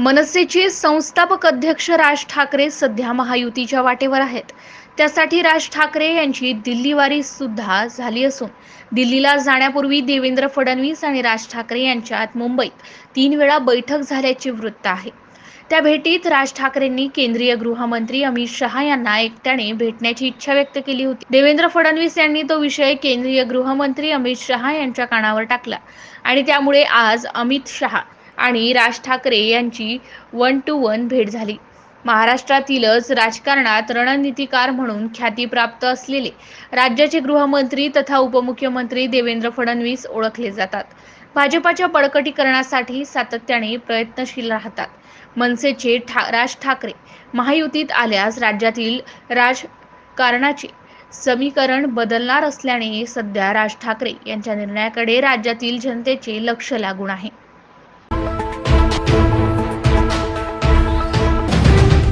मनसेचे संस्थापक अध्यक्ष राज ठाकरे सध्या महायुतीच्या वाटेवर आहेत. त्यासाठी राज ठाकरे यांची दिल्लीवारी सुद्धा झाली असून दिल्लीला जाण्यापूर्वी देवेंद्र फडणवीस आणि राज ठाकरे यांच्यात मुंबईत 3 वेळा बैठक झाल्याचे वृत्त आहे. त्या भेटीत राज ठाकरेंनी केंद्रीय गृहमंत्री अमित शहा यांना एकट्याने भेटण्याची इच्छा व्यक्त केली होती. देवेंद्र फडणवीस यांनी तो विषय केंद्रीय गृहमंत्री अमित शहा यांच्या कानावर टाकला आणि त्यामुळे आज अमित शहा आणि राज ठाकरे यांची 1-to-1 भेट झाली. महाराष्ट्रातीलच राजकारणात रणनीतिकार म्हणून ख्यातीप्राप्त असलेले राज्याचे गृहमंत्री तथा उपमुख्यमंत्री देवेंद्र फडणवीस ओळखले जातात. भाजपाच्या बळकटीकरणासाठी सातत्याने प्रयत्नशील राहतात. मनसेचे राज ठाकरे महायुतीत आल्यास राज्यातील राजकारणाचे समीकरण बदलणार असल्याने सध्या राज ठाकरे यांच्या निर्णयाकडे राज्यातील जनतेचे लक्ष लागून आहे.